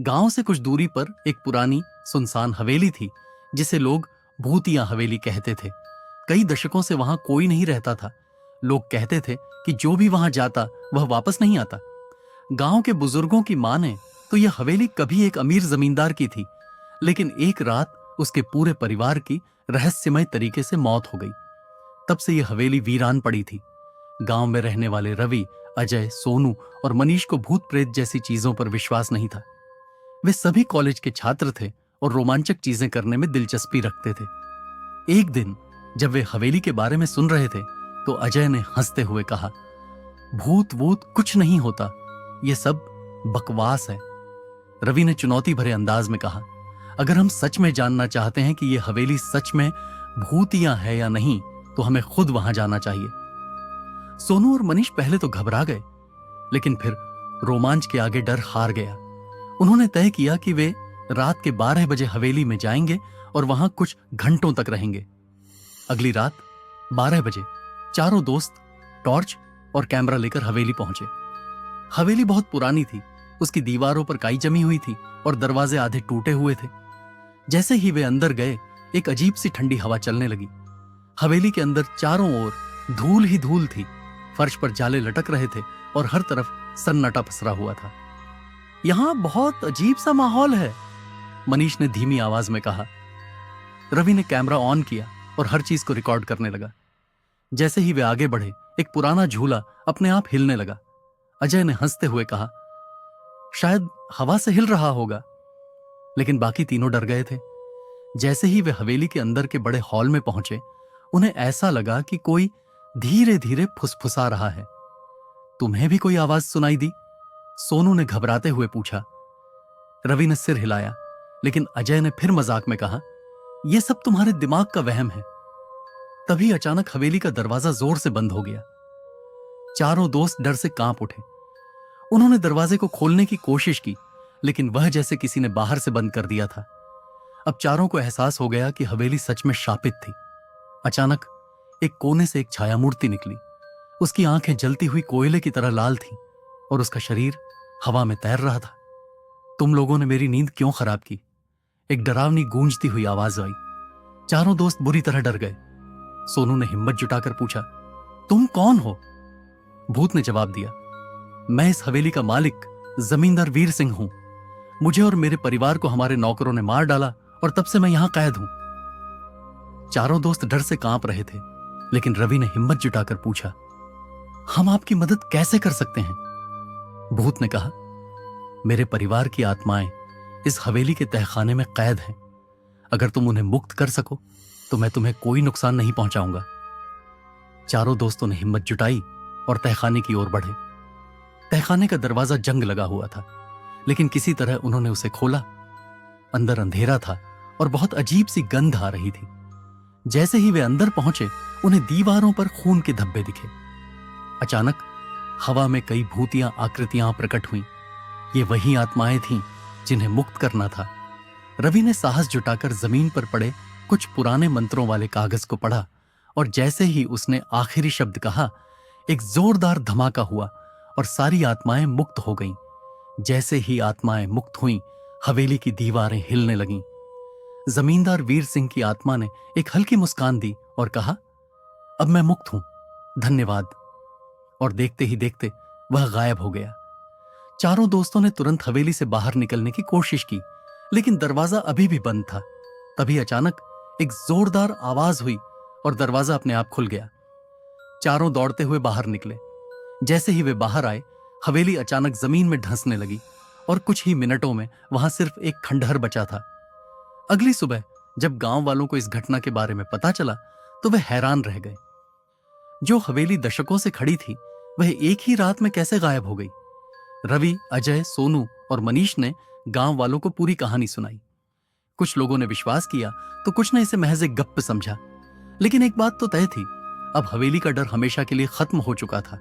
गांव से कुछ दूरी पर एक पुरानी सुनसान हवेली थी जिसे लोग भूतिया हवेली कहते थे। कई दशकों से वहां कोई नहीं रहता था। लोग कहते थे कि जो भी वहां जाता वह वापस नहीं आता। गांव के बुजुर्गों की माने तो यह हवेली कभी एक अमीर जमींदार की थी, लेकिन एक रात उसके पूरे परिवार की रहस्यमय तरीके से मौत हो गई। तब से यह हवेली वीरान पड़ी थी। गांव में रहने वाले रवि, अजय, सोनू और मनीष को भूत प्रेत जैसी चीजों पर विश्वास नहीं था। वे सभी कॉलेज के छात्र थे और रोमांचक चीजें करने में दिलचस्पी रखते थे। एक दिन जब वे हवेली के बारे में सुन रहे थे तो अजय ने हंसते हुए कहा, भूत वूत कुछ नहीं होता, ये सब बकवास है। रवि ने चुनौती भरे अंदाज में कहा, अगर हम सच में जानना चाहते हैं कि यह हवेली सच में भूतिया है या नहीं तो हमें खुद वहां जाना चाहिए। सोनू और मनीष पहले तो घबरा गए, लेकिन फिर रोमांच के आगे डर हार गया। उन्होंने तय किया कि वे रात के 12 बजे हवेली में जाएंगे और वहां कुछ घंटों तक रहेंगे। अगली रात 12 बजे चारों दोस्त टॉर्च और कैमरा लेकर हवेली पहुंचे। हवेली बहुत पुरानी थी, उसकी दीवारों पर काई जमी हुई थी और दरवाजे आधे टूटे हुए थे। जैसे ही वे अंदर गए, एक अजीब सी ठंडी हवा चलने लगी। हवेली के अंदर चारों ओर धूल ही धूल थी। फर्श पर जाले लटक रहे थे और हर तरफ सन्नाटा पसरा हुआ था। यहां बहुत अजीब सा माहौल है, मनीष ने धीमी आवाज में कहा। रवि ने कैमरा ऑन किया और हर चीज को रिकॉर्ड करने लगा। जैसे ही वे आगे बढ़े, एक पुराना झूला अपने आप हिलने लगा। अजय ने हंसते हुए कहा, शायद हवा से हिल रहा होगा। लेकिन बाकी तीनों डर गए थे। जैसे ही वे हवेली के अंदर के बड़े हॉल में पहुंचे, उन्हें ऐसा लगा कि कोई धीरे धीरे फुसफुसा रहा है। तुम्हें भी कोई आवाज सुनाई दी? सोनू ने घबराते हुए पूछा। रवि ने सिर हिलाया, लेकिन अजय ने फिर मजाक में कहा, यह सब तुम्हारे दिमाग का वहम है। तभी अचानक हवेली का दरवाजा जोर से बंद हो गया। चारों दोस्त डर से कांप उठे। उन्होंने दरवाजे को खोलने की कोशिश की, लेकिन वह जैसे किसी ने बाहर से बंद कर दिया था। अब चारों को एहसास हो गया कि हवेली सच में शापित थी। अचानक एक कोने से एक छाया मूर्ति निकली। उसकी आंखें जलती हुई कोयले की तरह लाल थीं और उसका शरीर हवा में तैर रहा था। तुम लोगों ने मेरी नींद क्यों खराब की? एक डरावनी गूंजती हुई आवाज आई। चारों दोस्त बुरी तरह डर गए। सोनू ने हिम्मत जुटाकर पूछा, तुम कौन हो? भूत ने जवाब दिया, मैं इस हवेली का मालिक जमींदार वीर सिंह हूं। मुझे और मेरे परिवार को हमारे नौकरों ने मार डाला और तब से मैं यहां कैद हूं। चारों दोस्त डर से कांप रहे थे, लेकिन रवि ने हिम्मत जुटाकर पूछा, हम आपकी मदद कैसे कर सकते हैं? भूत ने कहा, मेरे परिवार की आत्माएं इस हवेली के तहखाने में कैद हैं। अगर तुम उन्हें मुक्त कर सको तो मैं तुम्हें कोई नुकसान नहीं पहुंचाऊंगा। चारों दोस्तों ने हिम्मत जुटाई और तहखाने की ओर बढ़े। तहखाने का दरवाजा जंग लगा हुआ था, लेकिन किसी तरह उन्होंने उसे खोला। अंदर अंधेरा था और बहुत अजीब सी गंध आ रही थी। जैसे ही वे अंदर पहुंचे, उन्हें दीवारों पर खून के धब्बे दिखे। अचानक हवा में कई भूतियां आकृतियां प्रकट हुईं। ये वही आत्माएं थीं जिन्हें मुक्त करना था। रवि ने साहस जुटाकर जमीन पर पड़े कुछ पुराने मंत्रों वाले कागज को पढ़ा और जैसे ही उसने आखिरी शब्द कहा, एक जोरदार धमाका हुआ और सारी आत्माएं मुक्त हो गईं। जैसे ही आत्माएं मुक्त हुईं, हवेली की दीवारें हिलने लगीं। जमींदार वीर सिंह की आत्मा ने एक हल्की मुस्कान दी और कहा, अब मैं मुक्त हूं, धन्यवाद। और देखते ही देखते वह गायब हो गया। चारों दोस्तों ने तुरंत हवेली से बाहर निकलने की कोशिश की, लेकिन दरवाजा अभी भी बंद था। तभी अचानक एक जोरदार आवाज हुई और दरवाजा अपने आप खुल गया। चारों दौड़ते हुए बाहर निकले। जैसे ही वे बाहर आए, हवेली अचानक जमीन में धंसने लगी और कुछ ही मिनटों में वहां सिर्फ एक खंडहर बचा था। अगली सुबह जब गांव वालों को इस घटना के बारे में पता चला तो वे हैरान रह गए। जो हवेली दशकों से खड़ी थी, वह एक ही रात में कैसे गायब हो गई? रवि, अजय, सोनू और मनीष ने गांव वालों को पूरी कहानी सुनाई। कुछ लोगों ने विश्वास किया तो कुछ ने इसे महज एक गप्प समझा। लेकिन एक बात तो तय थी, अब हवेली का डर हमेशा के लिए खत्म हो चुका था।